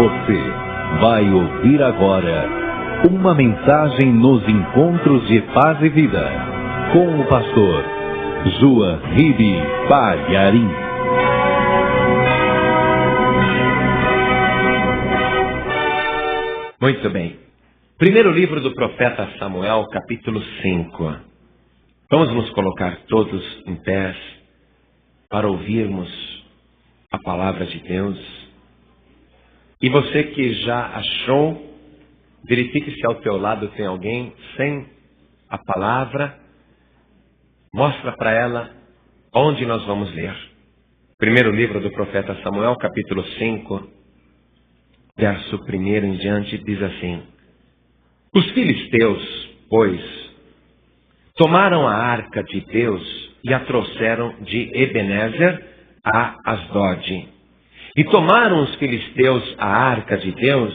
Você vai ouvir agora uma mensagem nos encontros de paz e vida com o pastor João Ribe Palharim. Muito bem. Primeiro livro do profeta Samuel, capítulo 5. Vamos nos colocar todos em pés para ouvirmos a palavra de Deus. E você que já achou, verifique se ao teu lado tem alguém sem a palavra. Mostra para ela onde nós vamos ler. Primeiro livro do profeta Samuel, capítulo 5, verso 1 em diante, diz assim: Os filisteus, pois, tomaram a arca de Deus e a trouxeram de Ebenezer a Asdod. E tomaram os filisteus a arca de Deus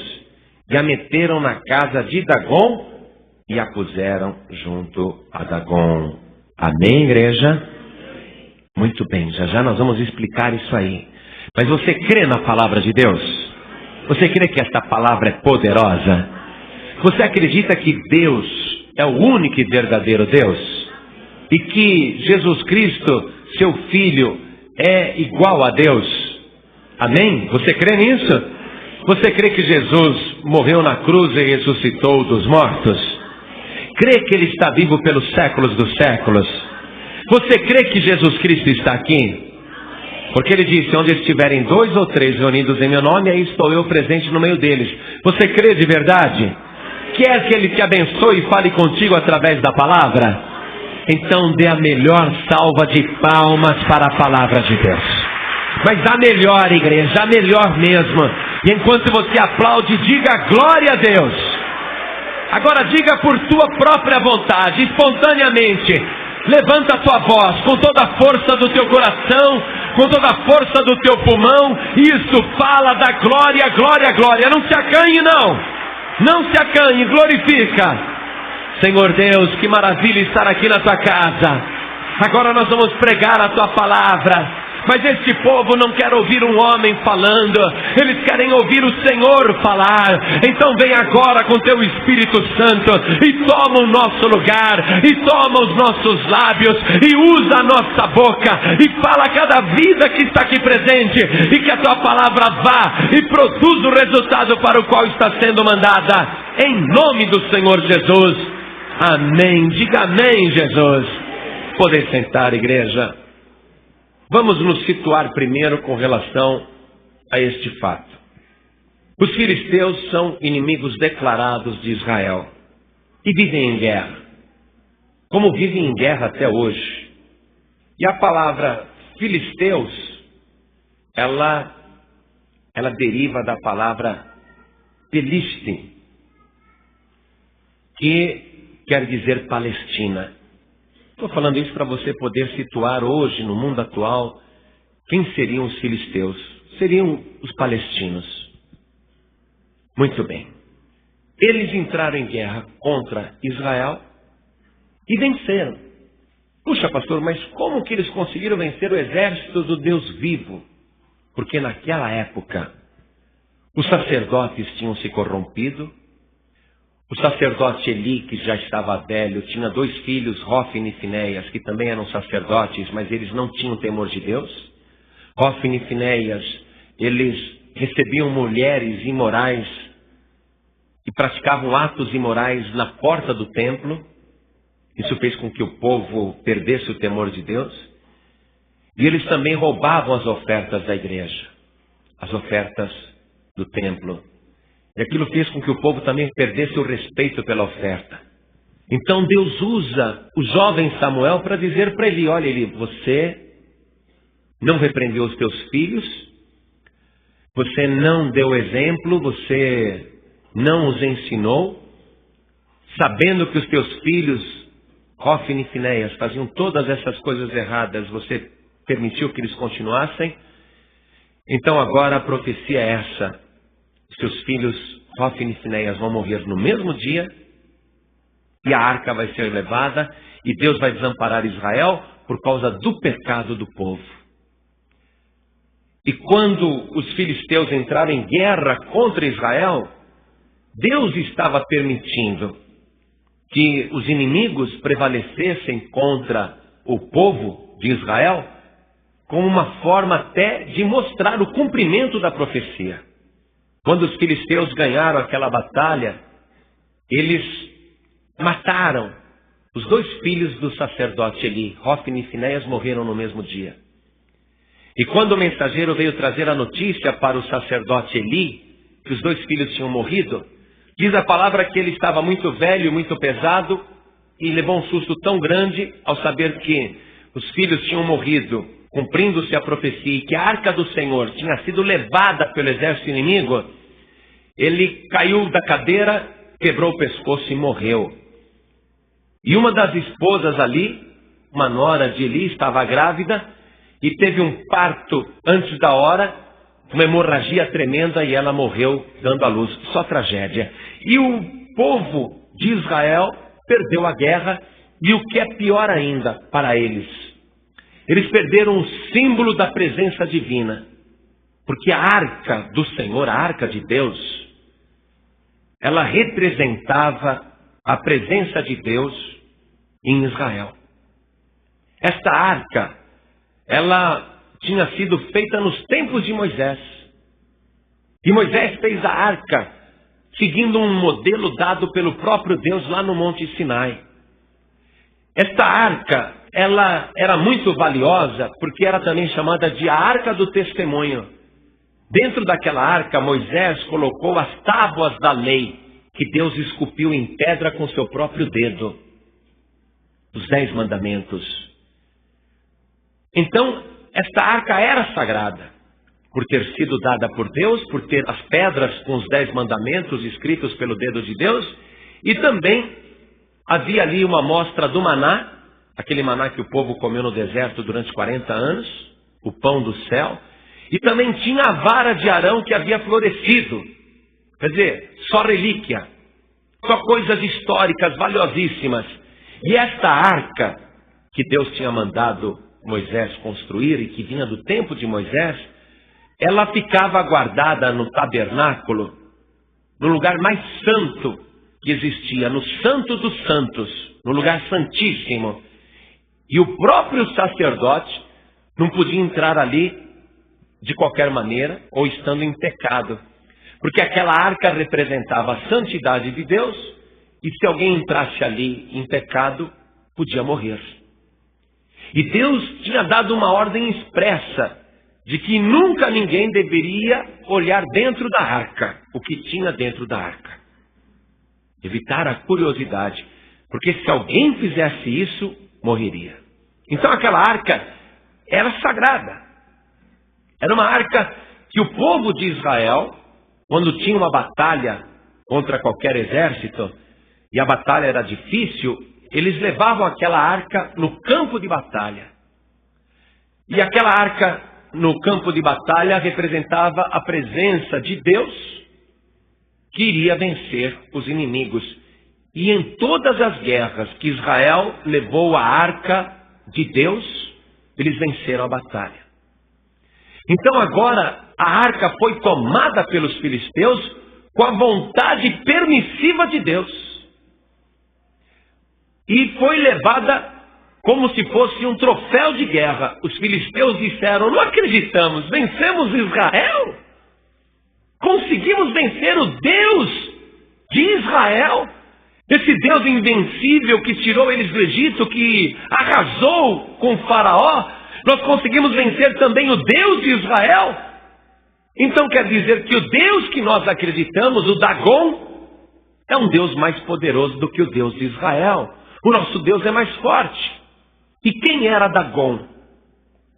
e a meteram na casa de Dagom e a puseram junto a Dagom. Amém, igreja? Muito bem, já nós vamos explicar isso aí. Mas você crê na palavra de Deus? Você crê que esta palavra é poderosa? Você acredita que Deus é o único e verdadeiro Deus? E que Jesus Cristo, seu Filho, é igual a Deus? Amém? Você crê nisso? Você crê que Jesus morreu na cruz e ressuscitou dos mortos? Crê que Ele está vivo pelos séculos dos séculos? Você crê que Jesus Cristo está aqui? Porque Ele disse, onde estiverem 2 ou 3 reunidos em meu nome, aí estou eu presente no meio deles. Você crê de verdade? Quer que Ele te abençoe e fale contigo através da palavra? Então dê a melhor salva de palmas para a palavra de Deus. Mas a melhor, igreja, a melhor mesmo. E enquanto você aplaude, diga glória a Deus. Agora diga por tua própria vontade, espontaneamente. Levanta a tua voz com toda a força do teu coração, com toda a força do teu pulmão. Isso, fala da glória, glória, glória. Não se acanhe, não. Não se acanhe, glorifica. Senhor Deus, que maravilha estar aqui na tua casa. Agora nós vamos pregar a tua palavra. Mas este povo não quer ouvir um homem falando, eles querem ouvir o Senhor falar. Então vem agora com teu Espírito Santo e toma o nosso lugar, e toma os nossos lábios, e usa a nossa boca, e fala a cada vida que está aqui presente, e que a tua palavra vá e produza o resultado para o qual está sendo mandada, em nome do Senhor Jesus. Amém. Diga amém, Jesus. Poder sentar, igreja. Vamos nos situar primeiro com relação a este fato. Os filisteus são inimigos declarados de Israel e vivem em guerra, como vivem em guerra até hoje. E a palavra filisteus, ela deriva da palavra Peliste, que quer dizer Palestina. Estou falando isso para você poder situar hoje, no mundo atual, quem seriam os filisteus? Seriam os palestinos. Muito bem. Eles entraram em guerra contra Israel e venceram. Puxa, pastor, mas como que eles conseguiram vencer o exército do Deus vivo? Porque naquela época, os sacerdotes tinham se corrompido. O sacerdote Eli, que já estava velho, tinha 2 filhos, Rófine e Finéias, que também eram sacerdotes, mas eles não tinham temor de Deus. Rófine e Finéias, eles recebiam mulheres imorais e praticavam atos imorais na porta do templo. Isso fez com que o povo perdesse o temor de Deus. E eles também roubavam as ofertas da igreja, as ofertas do templo. E aquilo fez com que o povo também perdesse o respeito pela oferta. Então Deus usa o jovem Samuel para dizer para ele, olha, Eli, você não repreendeu os teus filhos, você não deu exemplo, você não os ensinou, sabendo que os teus filhos, Rófine e Finéias, faziam todas essas coisas erradas, você permitiu que eles continuassem. Então agora a profecia é essa. Seus filhos, Rófine e Finéias, vão morrer no mesmo dia, e a arca vai ser levada, e Deus vai desamparar Israel por causa do pecado do povo. E quando os filisteus entraram em guerra contra Israel, Deus estava permitindo que os inimigos prevalecessem contra o povo de Israel, como uma forma até de mostrar o cumprimento da profecia. Quando os filisteus ganharam aquela batalha, eles mataram os 2 filhos do sacerdote Eli. Hofni e Finéias morreram no mesmo dia. E quando o mensageiro veio trazer a notícia para o sacerdote Eli, que os 2 filhos tinham morrido, diz a palavra que ele estava muito velho, muito pesado, e levou um susto tão grande ao saber que os filhos tinham morrido, cumprindo-se a profecia, e que a arca do Senhor tinha sido levada pelo exército inimigo. Ele caiu da cadeira, quebrou o pescoço e morreu. E uma das esposas ali, uma nora de Eli, estava grávida e teve um parto antes da hora, uma hemorragia tremenda, e ela morreu dando à luz. Só tragédia. E o povo de Israel perdeu a guerra, e o que é pior ainda para eles, eles perderam o símbolo da presença divina. Porque a arca do Senhor, a arca de Deus, ela representava a presença de Deus em Israel. Esta arca, ela tinha sido feita nos tempos de Moisés. E Moisés fez a arca seguindo um modelo dado pelo próprio Deus lá no Monte Sinai. Esta arca, ela era muito valiosa porque era também chamada de a Arca do Testemunho. Dentro daquela arca, Moisés colocou as tábuas da lei que Deus esculpiu em pedra com seu próprio dedo. Os 10 mandamentos. Então, esta arca era sagrada, por ter sido dada por Deus, por ter as pedras com os 10 mandamentos escritos pelo dedo de Deus, e também havia ali uma amostra do maná, aquele maná que o povo comeu no deserto durante 40 anos, o pão do céu, e também tinha a vara de Arão que havia florescido. Quer dizer, só relíquia, só coisas históricas valiosíssimas. E esta arca que Deus tinha mandado Moisés construir e que vinha do tempo de Moisés, ela ficava guardada no tabernáculo, no lugar mais santo que existia, no Santo dos Santos, no lugar santíssimo. E o próprio sacerdote não podia entrar ali de qualquer maneira ou estando em pecado, porque aquela arca representava a santidade de Deus, e se alguém entrasse ali em pecado, podia morrer. E Deus tinha dado uma ordem expressa de que nunca ninguém deveria olhar dentro da arca, o que tinha dentro da arca. Evitar a curiosidade, porque se alguém fizesse isso, morreria. Então aquela arca era sagrada. Era uma arca que o povo de Israel, quando tinha uma batalha contra qualquer exército, e a batalha era difícil, eles levavam aquela arca no campo de batalha. E aquela arca no campo de batalha representava a presença de Deus que iria vencer os inimigos. E em todas as guerras que Israel levou a arca de Deus, eles venceram a batalha. Então agora a arca foi tomada pelos filisteus com a vontade permissiva de Deus. E foi levada como se fosse um troféu de guerra. Os filisteus disseram: não acreditamos, vencemos Israel? Conseguimos vencer o Deus de Israel? Esse Deus invencível que tirou eles do Egito, que arrasou com Faraó, nós conseguimos vencer também o Deus de Israel? Então quer dizer que o Deus que nós acreditamos, o Dagon, é um Deus mais poderoso do que o Deus de Israel. O nosso Deus é mais forte. E quem era Dagon?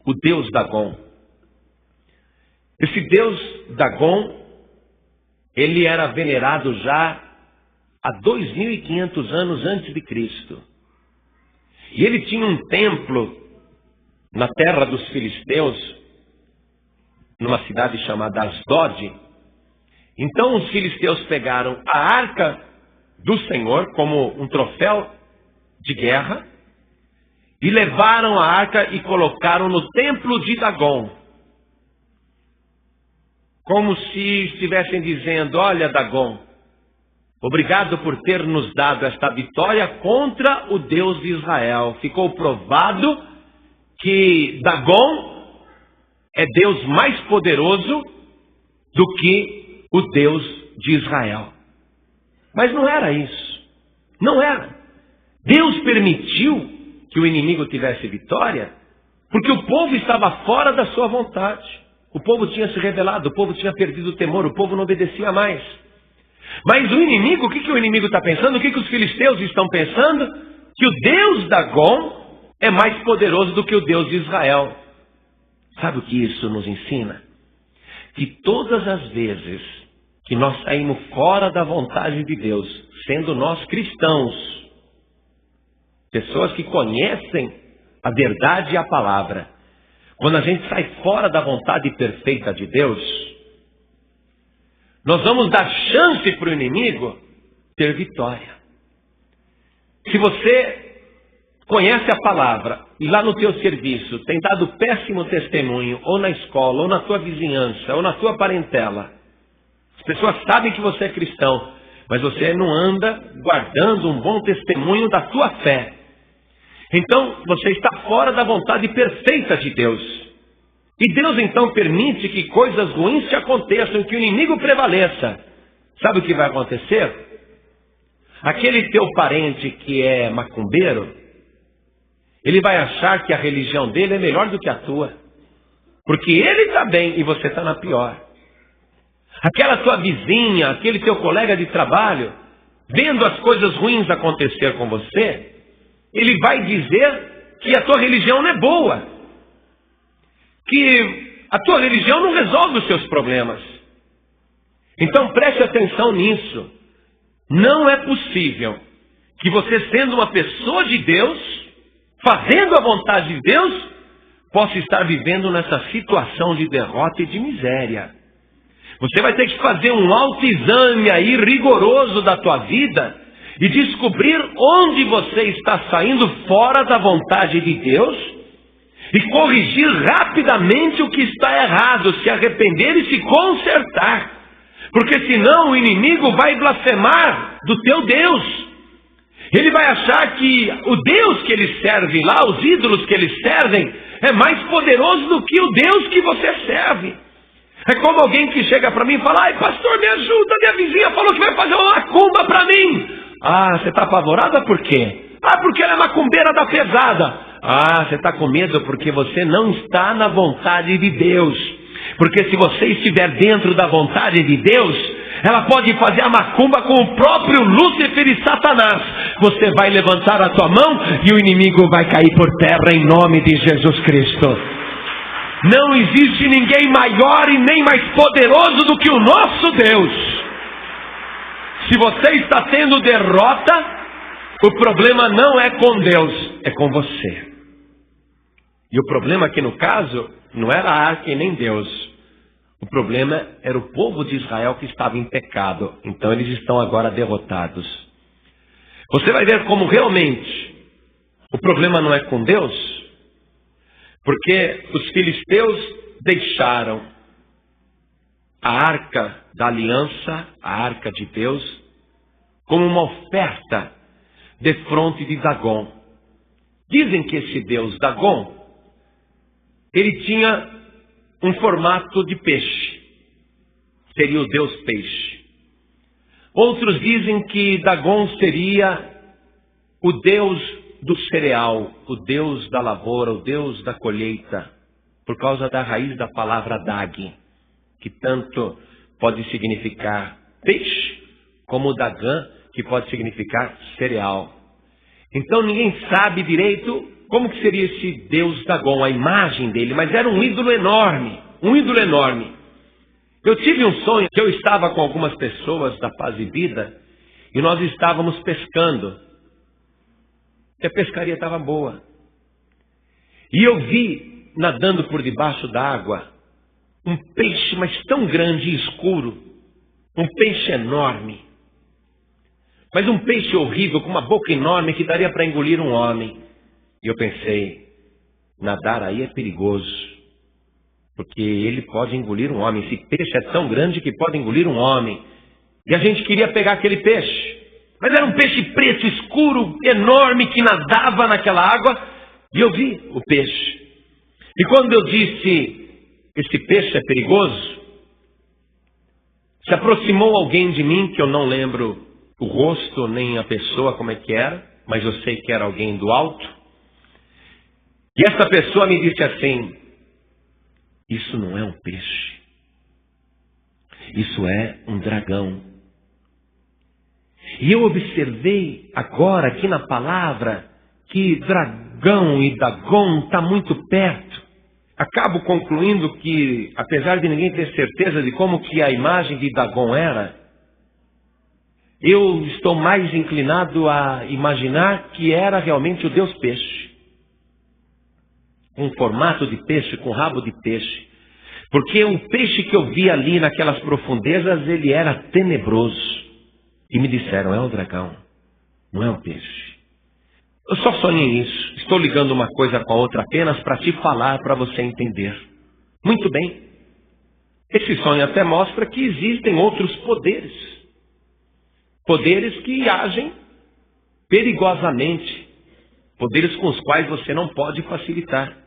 O Deus Dagon. Esse Deus Dagon, ele era venerado já há 2.500 anos antes de Cristo. E ele tinha um templo na terra dos filisteus, numa cidade chamada Asdod. Então os filisteus pegaram a arca do Senhor como um troféu de guerra e levaram a arca e colocaram no templo de Dagon. como se estivessem dizendo: olha, Dagom, obrigado por ter nos dado esta vitória contra o Deus de Israel. Ficou provado que Dagom é Deus mais poderoso do que o Deus de Israel. Mas não era isso. Não era. Deus permitiu que o inimigo tivesse vitória porque o povo estava fora da sua vontade. O povo tinha se rebelado, o povo tinha perdido o temor, o povo não obedecia mais. Mas o inimigo, o que o inimigo está pensando? O que os filisteus estão pensando? Que o Deus Dagom é mais poderoso do que o Deus de Israel. Sabe o que isso nos ensina? Que todas as vezes que nós saímos fora da vontade de Deus, sendo nós cristãos, pessoas que conhecem a verdade e a palavra, quando a gente sai fora da vontade perfeita de Deus, nós vamos dar chance para o inimigo ter vitória. Se você conhece a palavra e lá no teu serviço tem dado péssimo testemunho, ou na escola, ou na tua vizinhança, ou na tua parentela, as pessoas sabem que você é cristão, mas você não anda guardando um bom testemunho da tua fé. Então você está fora da vontade perfeita de Deus. E Deus então permite que coisas ruins te aconteçam, que o inimigo prevaleça. Sabe o que vai acontecer? Aquele teu parente que é macumbeiro, ele vai achar que a religião dele é melhor do que a tua. Porque ele está bem e você está na pior. Aquela tua vizinha, aquele teu colega de trabalho, vendo as coisas ruins acontecer com você, ele vai dizer que a tua religião não é boa. Que a tua religião não resolve os seus problemas. Então preste atenção nisso. Não é possível que você, sendo uma pessoa de Deus, fazendo a vontade de Deus, possa estar vivendo nessa situação de derrota e de miséria. Você vai ter que fazer um autoexame aí rigoroso da tua vida e descobrir onde você está saindo fora da vontade de Deus e corrigir rapidamente o que está errado, se arrepender e se consertar. Porque senão o inimigo vai blasfemar do teu Deus. Ele vai achar que o Deus que ele serve lá, os ídolos que eles servem, é mais poderoso do que o Deus que você serve. É como alguém que chega para mim e fala: ai, pastor, me ajuda, minha vizinha falou que vai fazer uma macumba para mim. Ah, você está apavorada por quê? Ah, porque ela é macumbeira da pesada. Ah, você está com medo porque você não está na vontade de Deus. Porque se você estiver dentro da vontade de Deus, ela pode fazer a macumba com o próprio Lúcifer e Satanás. Você vai levantar a tua mão e o inimigo vai cair por terra em nome de Jesus Cristo. Não existe ninguém maior e nem mais poderoso do que o nosso Deus. Se você está tendo derrota, o problema não é com Deus, é com você. E o problema aqui no caso não era a arca e nem Deus. O problema era o povo de Israel que estava em pecado. Então eles estão agora derrotados. Você vai ver como realmente o problema não é com Deus, porque os filisteus deixaram a arca da aliança, a arca de Deus, como uma oferta defronte de Dagom. Dizem que esse Deus Dagom, ele tinha um formato de peixe. Seria o Deus peixe. Outros dizem que Dagom seria o Deus do cereal, o Deus da lavoura, o Deus da colheita, por causa da raiz da palavra Dag, que tanto pode significar peixe, como Dagã, que pode significar cereal. Então ninguém sabe direito como que seria esse Deus Dagom, a imagem dele, mas era um ídolo enorme, um ídolo enorme. Eu tive um sonho que eu estava com algumas pessoas da Paz e Vida, e nós estávamos pescando. E a pescaria estava boa. E eu vi, nadando por debaixo da água, um peixe, mas tão grande e escuro. Um peixe enorme. Mas um peixe horrível, com uma boca enorme que daria para engolir um homem. E eu pensei, nadar aí é perigoso. porque ele pode engolir um homem. Esse peixe é tão grande que pode engolir um homem. E a gente queria pegar aquele peixe. Mas era um peixe preto, escuro, enorme, que nadava naquela água. E eu vi o peixe. E quando eu disse, esse peixe é perigoso, se aproximou alguém de mim, que eu não lembro o rosto, nem a pessoa como é que era, mas eu sei que era alguém do alto. E essa pessoa me disse assim, isso não é um peixe. Isso é um dragão. E eu observei agora aqui na palavra que dragão e Dagon está muito perto. Acabo concluindo que, apesar de ninguém ter certeza de como que a imagem de Dagon era, eu estou mais inclinado a imaginar que era realmente o Deus peixe. Um formato de peixe, com rabo de peixe. Porque o peixe que eu vi ali naquelas profundezas, ele era tenebroso. E me disseram, é um dragão, não é um peixe. Eu só sonhei isso. Estou ligando uma coisa com a outra apenas para te falar, para você entender. Muito bem. Esse sonho até mostra que existem outros poderes. Poderes que agem perigosamente. Poderes com os quais você não pode facilitar.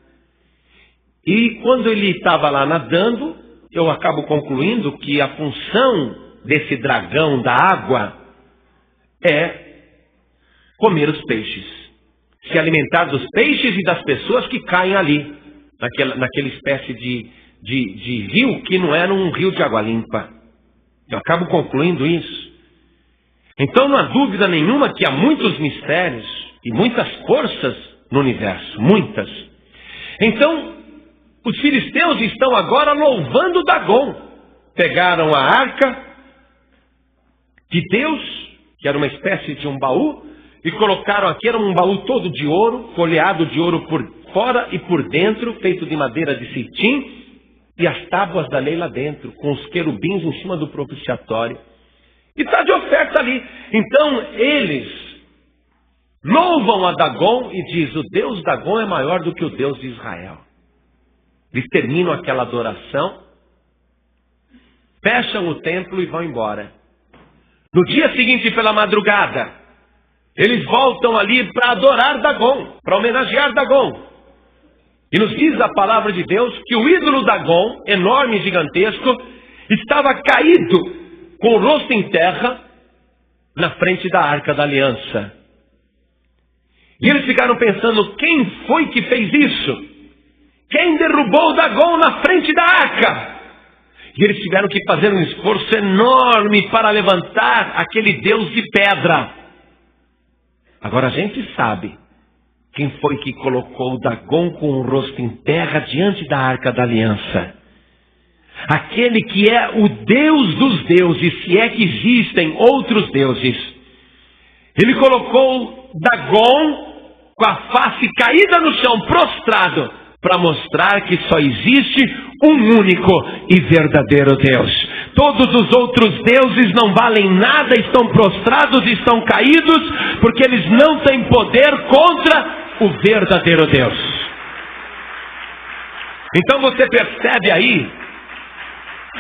E quando ele estava lá nadando, eu acabo concluindo que a função desse dragão da água é comer os peixes. Se alimentar dos peixes e das pessoas que caem ali, naquela espécie de rio que não era um rio de água limpa. Eu acabo concluindo isso. Então não há dúvida nenhuma que há muitos mistérios e muitas forças no universo, muitas. Então, os filisteus estão agora louvando Dagon. Pegaram a arca de Deus, que era uma espécie de um baú, e colocaram aqui, era um baú todo de ouro, folheado de ouro por fora e por dentro, feito de madeira de citim, e as tábuas da lei lá dentro, com os querubins em cima do propiciatório. E está de oferta ali. Então eles louvam a Dagon e diz, o Deus Dagon é maior do que o Deus de Israel. Eles terminam aquela adoração, fecham o templo e vão embora. No dia seguinte, pela madrugada, eles voltam ali para adorar Dagon, para homenagear Dagon. E nos diz a palavra de Deus que o ídolo Dagon, enorme e gigantesco, estava caído com o rosto em terra na frente da Arca da Aliança. E eles ficaram pensando, quem foi que fez isso? Quem derrubou Dagon na frente da arca? E eles tiveram que fazer um esforço enorme para levantar aquele Deus de pedra. Agora a gente sabe quem foi que colocou Dagon com o rosto em terra diante da Arca da Aliança. Aquele que é o Deus dos deuses, se é que existem outros deuses. Ele colocou Dagon com a face caída no chão, prostrado, para mostrar que só existe um único e verdadeiro Deus. Todos os outros deuses não valem nada, estão prostrados, estão caídos, porque eles não têm poder contra o verdadeiro Deus. Então você percebe aí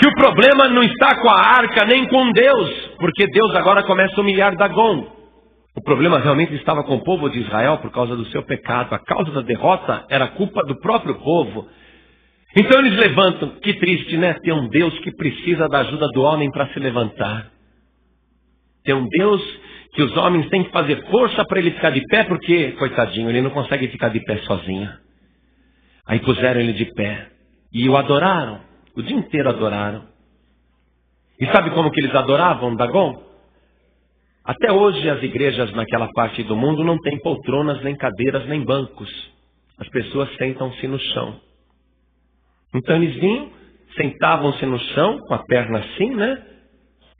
que o problema não está com a arca nem com Deus, porque Deus agora começa a humilhar Dagon. O problema realmente estava com o povo de Israel por causa do seu pecado. A causa da derrota era culpa do próprio povo. Então eles levantam. Que triste, né? Tem um Deus que precisa da ajuda do homem para se levantar. Tem um Deus que os homens têm que fazer força para ele ficar de pé, porque, coitadinho, ele não consegue ficar de pé sozinho. Aí puseram ele de pé e o adoraram. O dia inteiro adoraram. E sabe como que eles adoravam Dagon? Até hoje as igrejas naquela parte do mundo não têm poltronas, nem cadeiras, nem bancos. As pessoas sentam-se no chão. Então eles vinham, sentavam-se no chão, com a perna assim, né?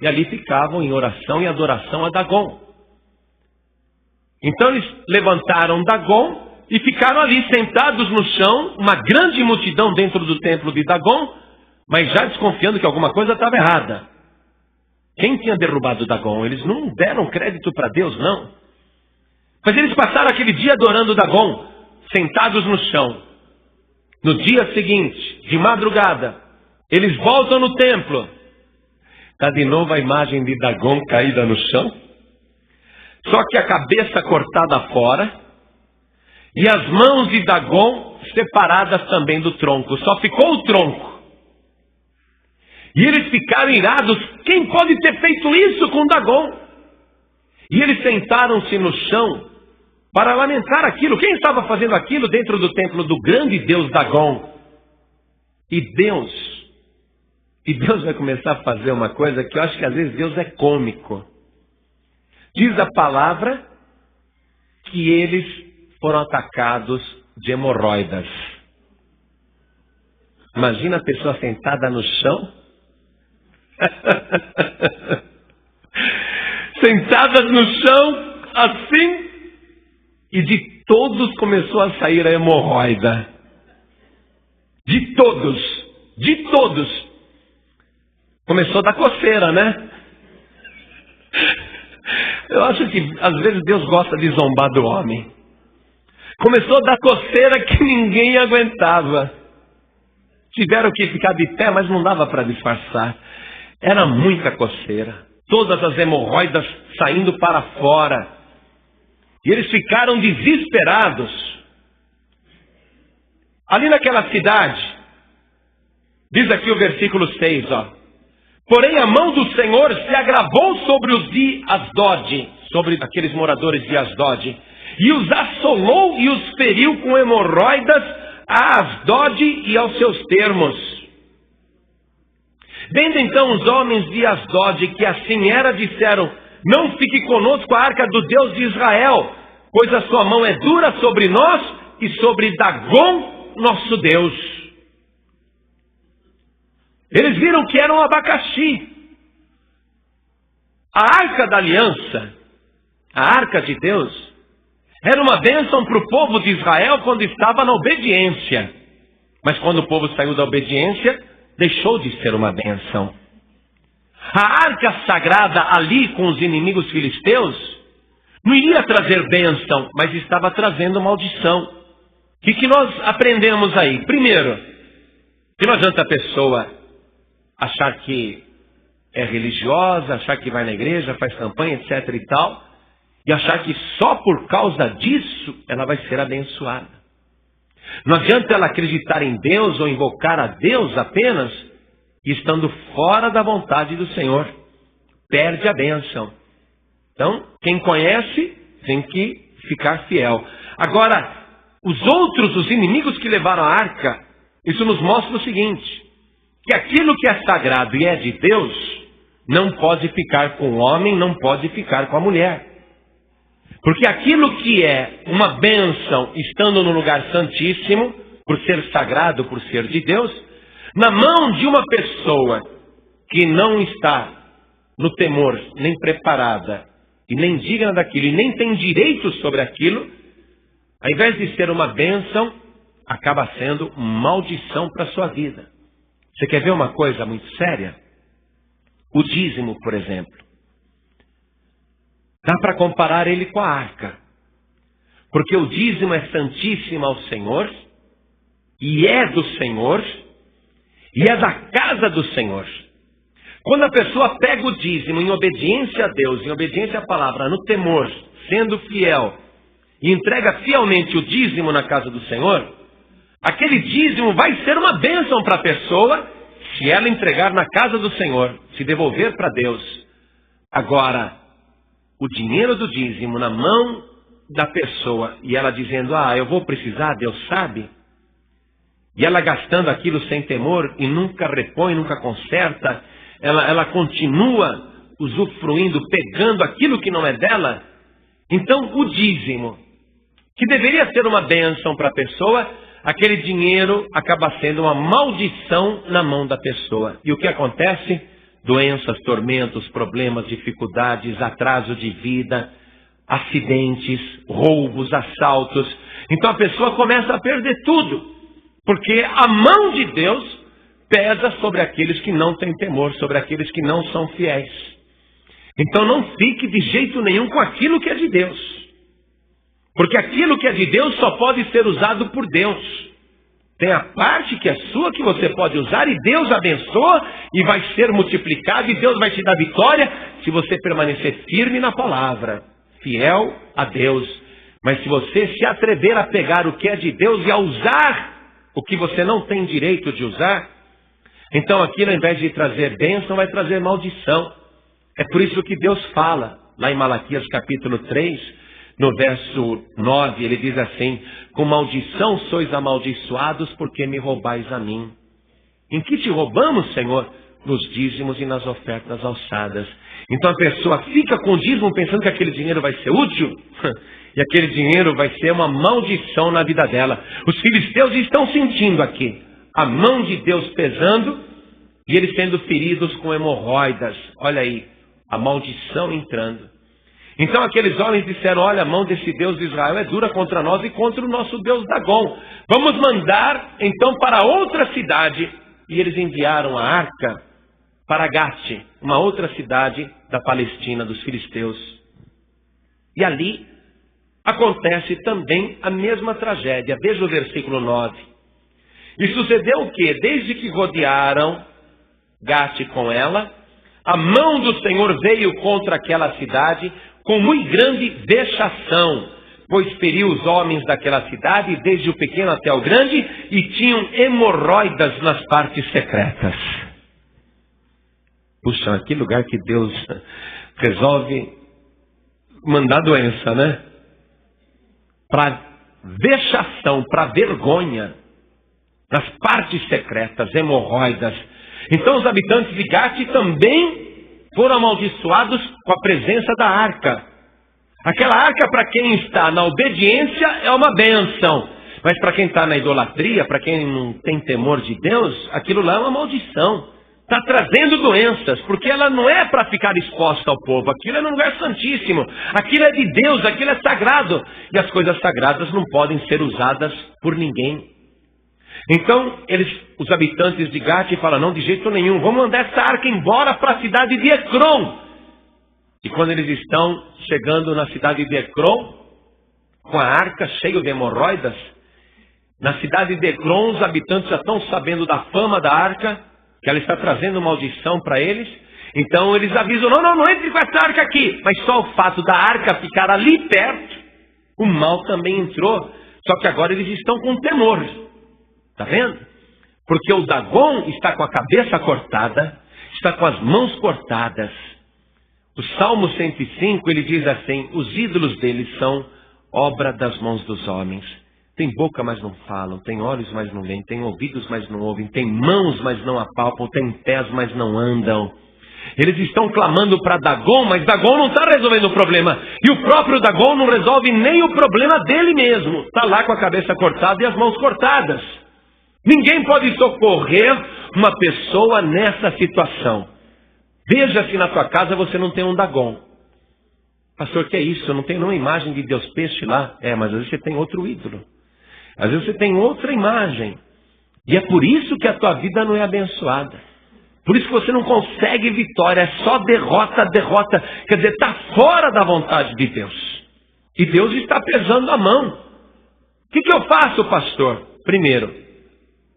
E ali ficavam em oração e adoração a Dagon. Então eles levantaram Dagon e ficaram ali sentados no chão, uma grande multidão dentro do templo de Dagon, mas já desconfiando que alguma coisa estava errada. Quem tinha derrubado Dagon? Eles não deram crédito para Deus, não. Mas eles passaram aquele dia adorando Dagon, sentados no chão. No dia seguinte, de madrugada, eles voltam no templo. Está de novo a imagem de Dagon caída no chão. Só que a cabeça cortada fora. E as mãos de Dagon separadas também do tronco. Só ficou o tronco. E eles ficaram irados. Quem pode ter feito isso com Dagon? E eles sentaram-se no chão para lamentar aquilo. Quem estava fazendo aquilo dentro do templo do grande Deus Dagon? E Deus vai começar a fazer uma coisa que eu acho que às vezes Deus é cômico. Diz a palavra que eles foram atacados de hemorroidas. Imagina a pessoa sentada no chão. Sentadas no chão, assim, e de todos começou a sair a hemorroida. De todos. Começou da coceira, né? Eu acho que às vezes Deus gosta de zombar do homem. Começou da coceira que ninguém aguentava. Tiveram que ficar de pé, mas não dava para disfarçar. Era muita coceira. Todas as hemorroidas saindo para fora. E eles ficaram desesperados. Ali naquela cidade, diz aqui o versículo 6, porém a mão do Senhor se agravou sobre os de Asdod, sobre aqueles moradores de Asdod, e os assolou e os feriu com hemorroidas a Asdod e aos seus termos. Vendo então os homens de Asdod que assim era, disseram: não fique conosco a arca do Deus de Israel, pois a sua mão é dura sobre nós e sobre Dagon, nosso Deus. Eles viram que era um abacaxi. A arca da aliança, a arca de Deus, era uma bênção para o povo de Israel quando estava na obediência. Mas quando o povo saiu da obediência, deixou de ser uma bênção. A arca sagrada ali com os inimigos filisteus não iria trazer bênção, mas estava trazendo maldição. O que nós aprendemos aí? Primeiro, que não adianta a pessoa achar que é religiosa, achar que vai na igreja, faz campanha, etc. e tal, e achar que só por causa disso ela vai ser abençoada. Não adianta ela acreditar em Deus ou invocar a Deus apenas, estando fora da vontade do Senhor. Perde a bênção. Então, quem conhece tem que ficar fiel. Agora, os inimigos que levaram a arca, isso nos mostra o seguinte: que aquilo que é sagrado e é de Deus, não pode ficar com o homem, não pode ficar com a mulher. Porque aquilo que é uma bênção, estando no lugar santíssimo, por ser sagrado, por ser de Deus, na mão de uma pessoa que não está no temor, nem preparada, e nem digna daquilo, e nem tem direito sobre aquilo, ao invés de ser uma bênção, acaba sendo maldição para a sua vida. Você quer ver uma coisa muito séria? O dízimo, por exemplo. Dá para comparar ele com a arca. Porque o dízimo é santíssimo ao Senhor, e é do Senhor, e é da casa do Senhor. Quando a pessoa pega o dízimo em obediência a Deus, em obediência à palavra, no temor, sendo fiel, e entrega fielmente o dízimo na casa do Senhor, aquele dízimo vai ser uma bênção para a pessoa, se ela entregar na casa do Senhor, se devolver para Deus. Agora, o dinheiro do dízimo na mão da pessoa, e ela dizendo: eu vou precisar, Deus sabe, e ela gastando aquilo sem temor, e nunca repõe, nunca conserta, ela continua usufruindo, pegando aquilo que não é dela. Então o dízimo, que deveria ser uma bênção para a pessoa, aquele dinheiro acaba sendo uma maldição na mão da pessoa. E o que acontece? Doenças, tormentos, problemas, dificuldades, atraso de vida, acidentes, roubos, assaltos. Então a pessoa começa a perder tudo, porque a mão de Deus pesa sobre aqueles que não têm temor, sobre aqueles que não são fiéis. Então não fique de jeito nenhum com aquilo que é de Deus. Porque aquilo que é de Deus só pode ser usado por Deus. Tem a parte que é sua, que você pode usar, e Deus abençoa, e vai ser multiplicado, e Deus vai te dar vitória, se você permanecer firme na palavra, fiel a Deus. Mas se você se atrever a pegar o que é de Deus e a usar o que você não tem direito de usar, então aquilo, ao invés de trazer bênção, vai trazer maldição. É por isso que Deus fala, lá em Malaquias capítulo 3, no verso 9, ele diz assim: com maldição sois amaldiçoados, porque me roubais a mim. Em que te roubamos, Senhor? Nos dízimos e nas ofertas alçadas. Então a pessoa fica com o dízimo pensando que aquele dinheiro vai ser útil, e aquele dinheiro vai ser uma maldição na vida dela. Os filisteus estão sentindo aqui a mão de Deus pesando, e eles sendo feridos com hemorroidas. Olha aí, a maldição entrando. Então aqueles homens disseram: olha, a mão desse Deus de Israel é dura contra nós e contra o nosso Deus Dagom. Vamos mandar então para outra cidade. E eles enviaram a arca para Gate, uma outra cidade da Palestina, dos filisteus. E ali acontece também a mesma tragédia. Veja o versículo 9. E sucedeu o quê? Desde que rodearam Gate com ela, a mão do Senhor veio contra aquela cidade com muito grande vexação, pois feriu os homens daquela cidade, desde o pequeno até o grande, e tinham hemorroidas nas partes secretas. Puxa, que lugar que Deus resolve mandar doença, né? Para vexação, para vergonha, nas partes secretas, hemorroidas. Então os habitantes de Gate também foram amaldiçoados com a presença da arca. Aquela arca, para quem está na obediência, é uma bênção. Mas para quem está na idolatria, para quem não tem temor de Deus, aquilo lá é uma maldição. Está trazendo doenças, porque ela não é para ficar exposta ao povo. Aquilo é no lugar santíssimo. Aquilo é de Deus, aquilo é sagrado. E as coisas sagradas não podem ser usadas por ninguém. Então, os habitantes de Gate falam: não, de jeito nenhum, vamos mandar essa arca embora para a cidade de Ecrom. E quando eles estão chegando na cidade de Ecrom, com a arca cheia de hemorroidas, na cidade de Ecrom os habitantes já estão sabendo da fama da arca, que ela está trazendo maldição para eles. Então eles avisam: não entre com essa arca aqui. Mas só o fato da arca ficar ali perto, o mal também entrou. Só que agora eles estão com temor. Está vendo? Porque o Dagom está com a cabeça cortada, está com as mãos cortadas. O Salmo 105, ele diz assim: os ídolos deles são obra das mãos dos homens. Tem boca, mas não falam. Tem olhos, mas não veem. Tem ouvidos, mas não ouvem. Tem mãos, mas não apalpam. Tem pés, mas não andam. Eles estão clamando para Dagom, mas Dagom não está resolvendo o problema. E o próprio Dagom não resolve nem o problema dele mesmo. Está lá com a cabeça cortada e as mãos cortadas. Ninguém pode socorrer uma pessoa nessa situação. Veja se na tua casa você não tem um Dagom. Pastor, que é isso? Eu não tenho nenhuma imagem de Deus peixe lá. Mas às vezes você tem outro ídolo. Às vezes você tem outra imagem. E é por isso que a tua vida não é abençoada. Por isso que você não consegue vitória. É só derrota, derrota. Quer dizer, está fora da vontade de Deus. E Deus está pesando a mão. O que eu faço, pastor? Primeiro,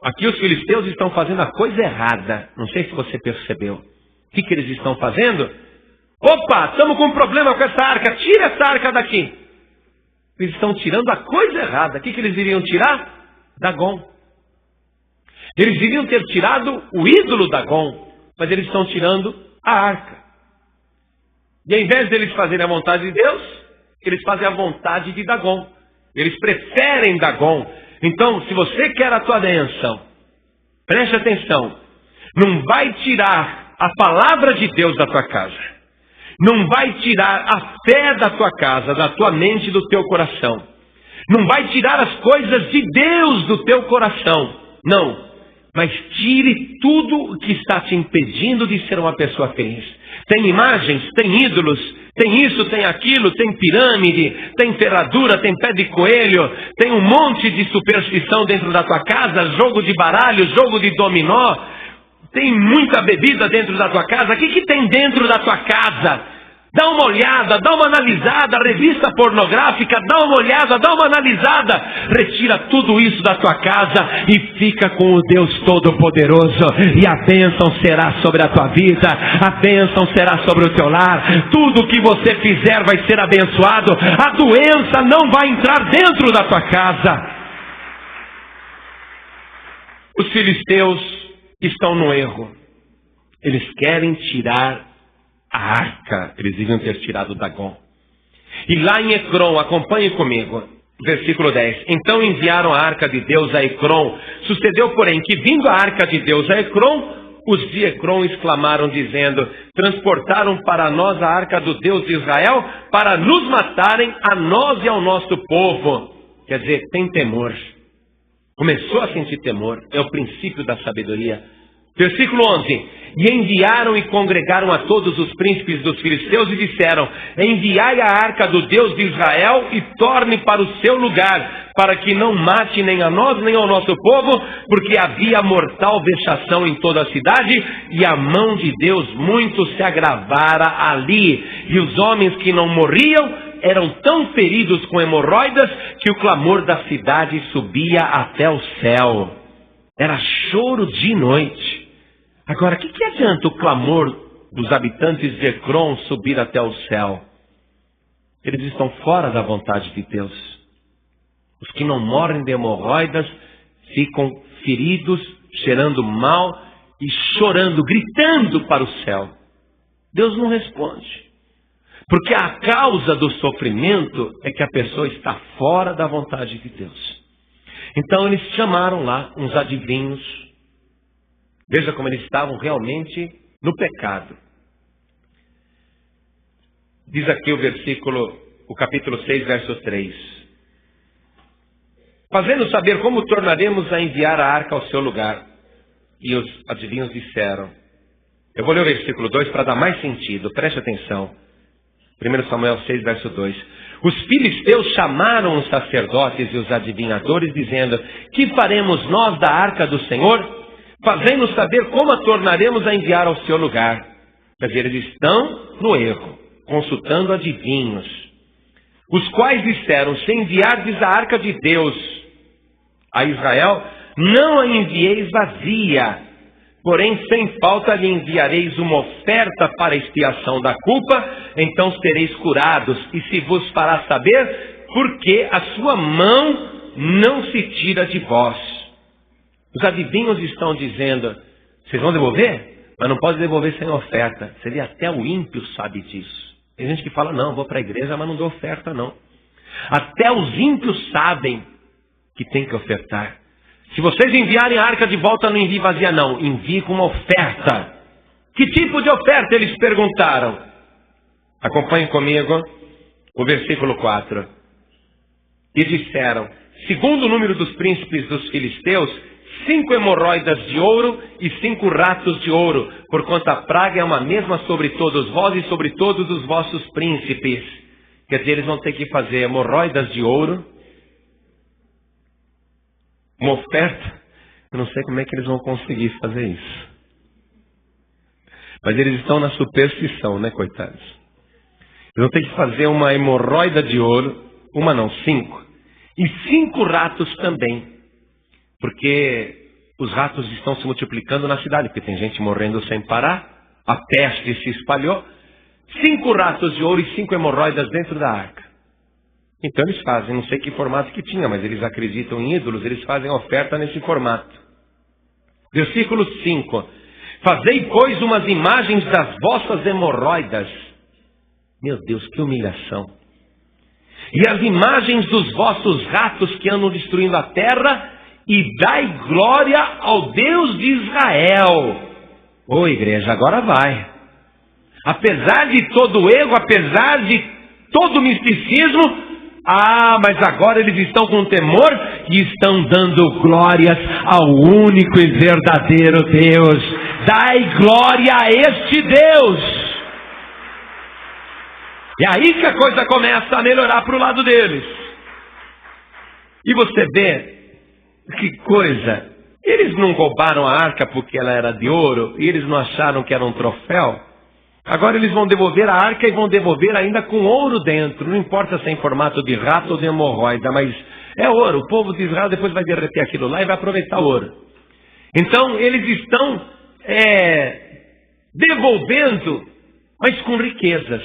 aqui os filisteus estão fazendo a coisa errada. Não sei se você percebeu. O que eles estão fazendo? Opa, estamos com um problema com essa arca. Tira essa arca daqui. Eles estão tirando a coisa errada. O que eles iriam tirar? Dagom. Eles iriam ter tirado o ídolo Dagom, mas eles estão tirando a arca. E ao invés deles fazerem a vontade de Deus, eles fazem a vontade de Dagom. Eles preferem Dagom. Então, se você quer a tua bênção, preste atenção. Não vai tirar a palavra de Deus da tua casa. Não vai tirar a fé da tua casa, da tua mente, do teu coração. Não vai tirar as coisas de Deus do teu coração. Não. Mas tire tudo o que está te impedindo de ser uma pessoa feliz. Tem imagens, tem ídolos, tem isso, tem aquilo, tem pirâmide, tem ferradura, tem pé de coelho, tem um monte de superstição dentro da tua casa, jogo de baralho, jogo de dominó. Tem muita bebida dentro da tua casa. O que tem dentro da tua casa? Dá uma olhada, dá uma analisada, revista pornográfica, dá uma olhada, dá uma analisada. Retira tudo isso da tua casa e fica com o Deus Todo-Poderoso. E a bênção será sobre a tua vida, a bênção será sobre o teu lar. Tudo que você fizer vai ser abençoado. A doença não vai entrar dentro da tua casa. Os filisteus estão no erro. Eles querem tirar a arca. Eles deviam ter tirado Dagon. E lá em Ecrom, acompanhe comigo, versículo 10. Então enviaram a arca de Deus a Ecrom. Sucedeu, porém, que vindo a arca de Deus a Ecrom, os de Ecrom exclamaram, dizendo: transportaram para nós a arca do Deus de Israel, para nos matarem, a nós e ao nosso povo. Quer dizer, tem temor. Começou a sentir temor. É o princípio da sabedoria. Versículo 11. E enviaram e congregaram a todos os príncipes dos filisteus e disseram: enviai a arca do Deus de Israel e torne para o seu lugar, para que não mate nem a nós nem ao nosso povo, porque havia mortal vexação em toda a cidade, e a mão de Deus muito se agravara ali. E os homens que não morriam eram tão feridos com hemorroidas que o clamor da cidade subia até o céu. Era choro de noite. Agora, o que adianta o clamor dos habitantes de Ecrom subir até o céu? Eles estão fora da vontade de Deus. Os que não morrem de hemorroidas ficam feridos, cheirando mal e chorando, gritando para o céu. Deus não responde. Porque a causa do sofrimento é que a pessoa está fora da vontade de Deus. Então eles chamaram lá uns adivinhos. Veja como eles estavam realmente no pecado. Diz aqui o capítulo 6, verso 3. Fazendo saber como tornaremos a enviar a arca ao seu lugar. E os adivinhos disseram. Eu vou ler o versículo 2 para dar mais sentido. Preste atenção. 1 Samuel 6, verso 2. Os filisteus chamaram os sacerdotes e os adivinhadores, dizendo: que faremos nós da arca do Senhor? Fazendo saber como a tornaremos a enviar ao seu lugar. Quer dizer, eles estão no erro, consultando adivinhos, os quais disseram: se enviardes a arca de Deus a Israel, não a envieis vazia, porém sem falta lhe enviareis uma oferta para expiação da culpa, então sereis curados, e se vos fará saber, porque a sua mão não se tira de vós. Os adivinhos estão dizendo: vocês vão devolver? Mas não pode devolver sem oferta. Você vê, até o ímpio sabe disso. Tem gente que fala: não, vou para a igreja, mas não dou oferta não. Até os ímpios sabem que tem que ofertar. Se vocês enviarem a arca de volta, não envie vazia não, envie com uma oferta. Que tipo de oferta? Eles perguntaram. Acompanhem comigo o versículo 4. E disseram: segundo o número dos príncipes dos filisteus, 5 hemorroidas de ouro e 5 ratos de ouro, porquanto a praga é uma mesma sobre todos vós e sobre todos os vossos príncipes. Quer dizer, eles vão ter que fazer hemorroidas de ouro, uma oferta. Eu não sei como é que eles vão conseguir fazer isso. Mas eles estão na superstição, né, coitados? Eles vão ter que fazer uma hemorroida de ouro, uma não, 5. E 5 ratos também. Porque os ratos estão se multiplicando na cidade, porque tem gente morrendo sem parar, a peste se espalhou. 5 ratos de ouro e 5 hemorroidas dentro da arca. Então eles fazem, não sei que formato que tinha, mas eles acreditam em ídolos, eles fazem oferta nesse formato. Versículo 5. Fazei, pois, umas imagens das vossas hemorroidas. Meu Deus, que humilhação. E as imagens dos vossos ratos que andam destruindo a terra, e dai glória ao Deus de Israel. Ô igreja, agora vai. Apesar de todo o erro, apesar de todo o misticismo, mas agora eles estão com temor e estão dando glórias ao único e verdadeiro Deus. Dai glória a este Deus. E aí que a coisa começa a melhorar para o lado deles. E você vê que coisa, eles não roubaram a arca porque ela era de ouro, e eles não acharam que era um troféu. Agora eles vão devolver a arca e vão devolver ainda com ouro dentro. Não importa se é em formato de rato ou de hemorroida, mas é ouro. O povo de Israel depois vai derreter aquilo lá e vai aproveitar o ouro. Então eles estão devolvendo, mas com riquezas.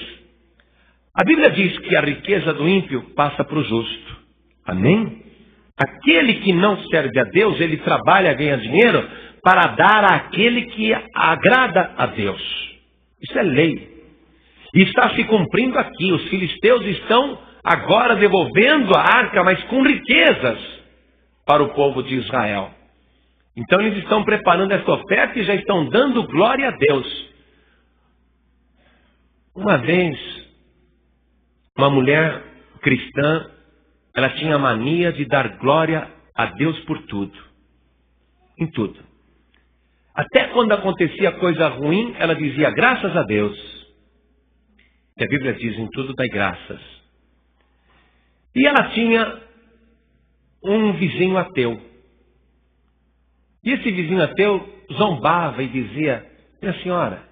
A Bíblia diz que a riqueza do ímpio passa para o justo. Amém? Aquele que não serve a Deus, ele trabalha, ganha dinheiro para dar àquele que agrada a Deus. Isso é lei. E está se cumprindo aqui. Os filisteus estão agora devolvendo a arca, mas com riquezas para o povo de Israel. Então eles estão preparando essa oferta e já estão dando glória a Deus. Uma vez, uma mulher cristã, ela tinha a mania de dar glória a Deus por tudo. Em tudo. Até quando acontecia coisa ruim, ela dizia graças a Deus. E a Bíblia diz, em tudo dai graças. E ela tinha um vizinho ateu. E esse vizinho ateu zombava e dizia, minha senhora,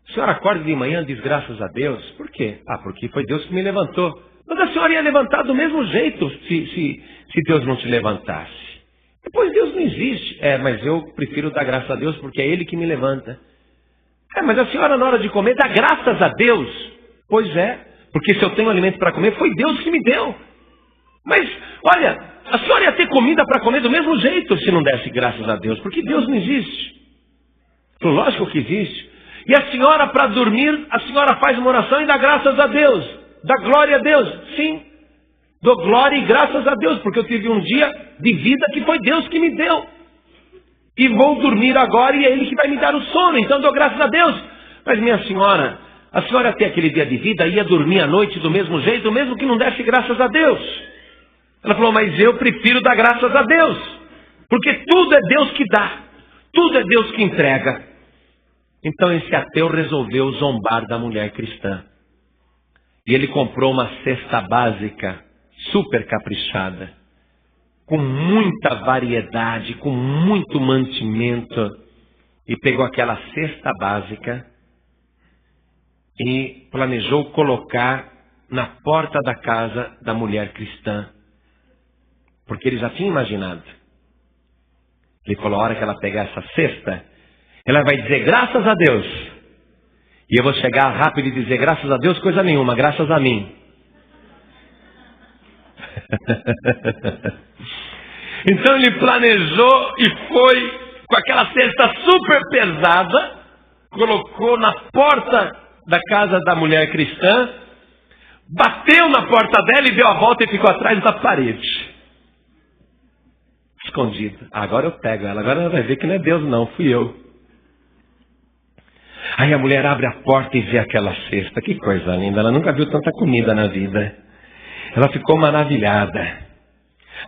a senhora acorda de manhã e diz graças a Deus? Por quê? Ah, porque foi Deus que me levantou. Mas a senhora ia levantar do mesmo jeito se Deus não te levantasse. Depois Deus não existe. Mas eu prefiro dar graças a Deus porque é Ele que me levanta. Mas a senhora na hora de comer dá graças a Deus. Pois é, porque se eu tenho alimento para comer foi Deus que me deu. Mas, olha, a senhora ia ter comida para comer do mesmo jeito se não desse graças a Deus, porque Deus não existe. Lógico que existe. E a senhora, para dormir, a senhora faz uma oração e dá graças a Deus. Dá glória a Deus. Sim, dou glória e graças a Deus, porque eu tive um dia de vida que foi Deus que me deu. E vou dormir agora e é Ele que vai me dar o sono, então dou graças a Deus. Mas minha senhora, a senhora até aquele dia de vida ia dormir à noite do mesmo jeito, mesmo que não desse graças a Deus. Ela falou, mas eu prefiro dar graças a Deus, porque tudo é Deus que dá, tudo é Deus que entrega. Então esse ateu resolveu zombar da mulher cristã. E ele comprou uma cesta básica, super caprichada, com muita variedade, com muito mantimento. E pegou aquela cesta básica e planejou colocar na porta da casa da mulher cristã. Porque ele já tinha imaginado. Ele falou, a hora que ela pegar essa cesta, ela vai dizer graças a Deus. E eu vou chegar rápido e dizer graças a Deus coisa nenhuma, graças a mim. Então ele planejou e foi com aquela cesta super pesada, colocou na porta da casa da mulher cristã, bateu na porta dela e deu a volta e ficou atrás da parede. Escondido. Agora eu pego ela, agora ela vai ver que não é Deus não, fui eu. Aí a mulher abre a porta e vê aquela cesta, que coisa linda, ela nunca viu tanta comida na vida. Ela ficou maravilhada.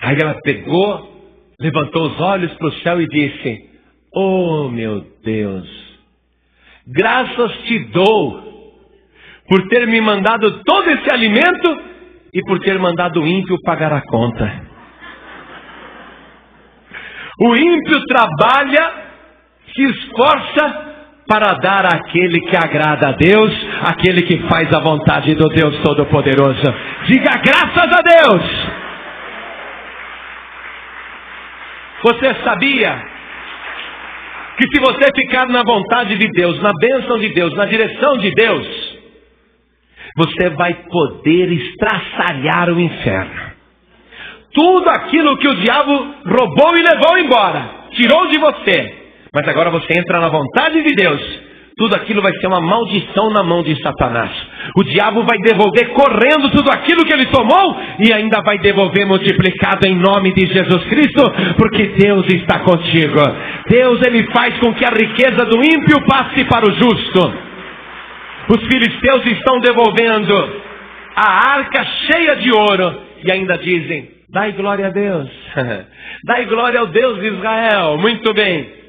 Aí ela pegou, levantou os olhos para o céu e disse, oh meu Deus, graças te dou por ter me mandado todo esse alimento e por ter mandado o ímpio pagar a conta. O ímpio trabalha, se esforça para dar àquele que agrada a Deus, aquele que faz a vontade do Deus Todo-Poderoso. Diga graças a Deus! Você sabia que se você ficar na vontade de Deus, na bênção de Deus, na direção de Deus, você vai poder estraçalhar o inferno. Tudo aquilo que o diabo roubou e levou embora, tirou de você. Mas agora você entra na vontade de Deus. Tudo aquilo vai ser uma maldição na mão de Satanás. O diabo vai devolver correndo tudo aquilo que ele tomou e ainda vai devolver multiplicado em nome de Jesus Cristo, porque Deus está contigo. Deus, ele faz com que a riqueza do ímpio passe para o justo. Os filisteus estão devolvendo a arca cheia de ouro e ainda dizem, dai glória a Deus. Dai glória ao Deus de Israel. Muito bem.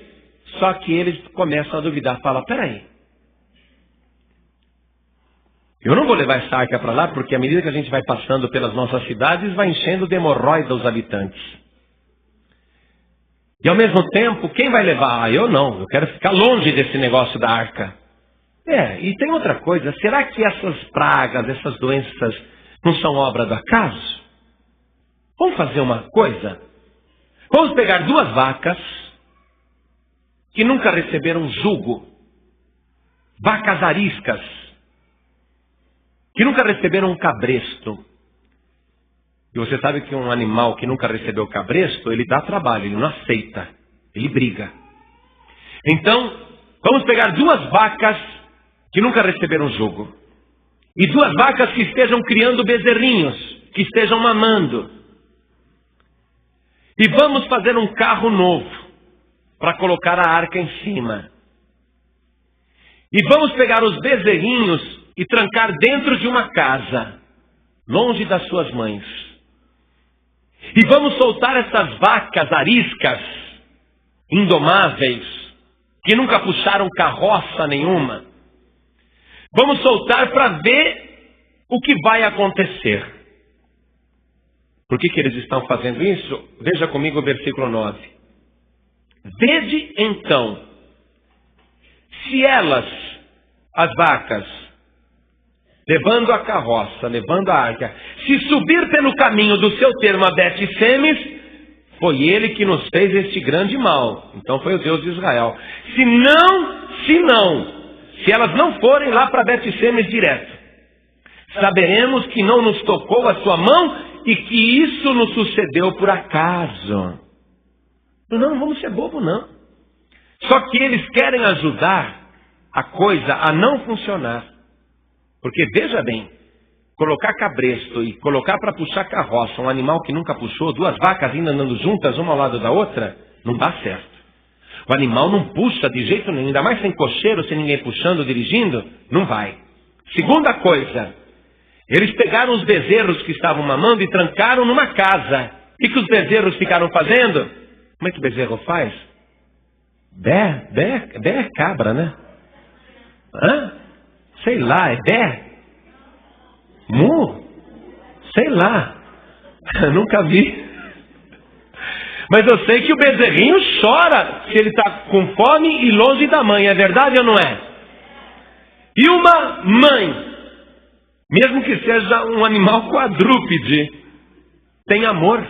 Só que eles começam a duvidar. Fala, peraí. Eu não vou levar essa arca para lá, porque à medida que a gente vai passando pelas nossas cidades, vai enchendo de hemorroida os habitantes. E ao mesmo tempo, quem vai levar? Ah, eu não. Eu quero ficar longe desse negócio da arca. E tem outra coisa. Será que essas pragas, essas doenças não são obra do acaso? Vamos fazer uma coisa? Vamos pegar 2 vacas que nunca receberam jugo. Vacas ariscas. Que nunca receberam um cabresto. E você sabe que um animal que nunca recebeu cabresto, ele dá trabalho, ele não aceita. Ele briga. Então, vamos pegar 2 vacas que nunca receberam jugo. E 2 vacas que estejam criando bezerrinhos, que estejam mamando. E vamos fazer um carro novo, para colocar a arca em cima. E vamos pegar os bezerrinhos e trancar dentro de uma casa, longe das suas mães. E vamos soltar essas vacas ariscas, indomáveis, que nunca puxaram carroça nenhuma. Vamos soltar para ver o que vai acontecer. Por que eles estão fazendo isso? Veja comigo o versículo 9. Vede então, se elas, as vacas, levando a carroça, levando a arca, se subir pelo caminho do seu termo a Bet-Semes, foi ele que nos fez este grande mal. Então foi o Deus de Israel. Se elas não forem lá para Bet-Semes direto, saberemos que não nos tocou a sua mão e que isso nos sucedeu por acaso. Não vamos ser bobo, não. Só que eles querem ajudar a coisa a não funcionar. Porque, veja bem, colocar cabresto e colocar para puxar carroça um animal que nunca puxou, 2 vacas ainda andando juntas, uma ao lado da outra, não dá certo. O animal não puxa de jeito nenhum, ainda mais sem cocheiro, sem ninguém puxando, dirigindo, não vai. Segunda coisa, eles pegaram os bezerros que estavam mamando e trancaram numa casa. O que os bezerros ficaram fazendo? Como é que o bezerro faz? Bé é cabra, né? Sei lá, é bé? Mu? Sei lá. Nunca vi. Mas eu sei que o bezerrinho chora se ele está com fome e longe da mãe. É verdade ou não é? E uma mãe, mesmo que seja um animal quadrúpede, tem amor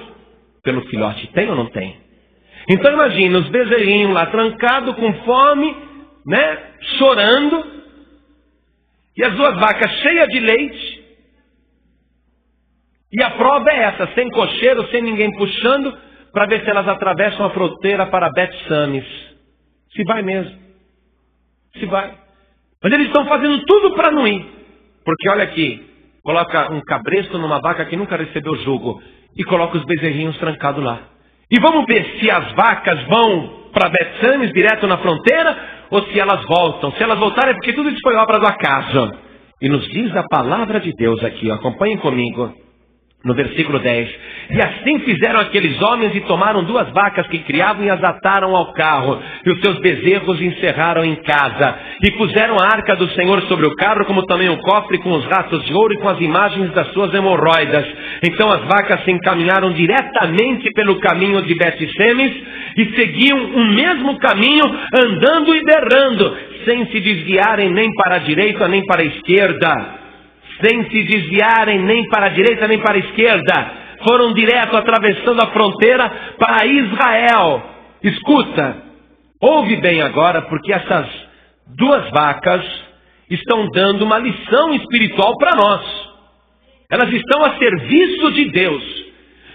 pelo filhote. Tem ou não tem? Então imagina os bezerrinhos lá trancados com fome, né? Chorando. E as 2 vacas cheias de leite. E a prova é essa, sem cocheiro, sem ninguém puxando, para ver se elas atravessam a fronteira para Bet-Semes. Se vai mesmo. Se vai. Mas eles estão fazendo tudo para não ir. Porque olha aqui, coloca um cabresto numa vaca que nunca recebeu jugo e coloca os bezerrinhos trancados lá. E vamos ver se as vacas vão para Bet-Semes, direto na fronteira, ou se elas voltam. Se elas voltarem é porque tudo isso foi obra do acaso. E nos diz a palavra de Deus aqui, acompanhem comigo, no versículo 10. E assim fizeram aqueles homens e tomaram 2 vacas que criavam e as ataram ao carro. E os seus bezerros encerraram em casa. E puseram a arca do Senhor sobre o carro, como também o cofre com os ratos de ouro e com as imagens das suas hemorroidas. Então as vacas se encaminharam diretamente pelo caminho de Bet-Semes e seguiam o mesmo caminho, andando e berrando, sem se desviarem nem para a direita nem para a esquerda. Sem se desviarem nem para a direita nem para a esquerda. Foram direto atravessando a fronteira para Israel. Escuta, ouve bem agora, porque essas 2 vacas estão dando uma lição espiritual para nós. Elas estão a serviço de Deus,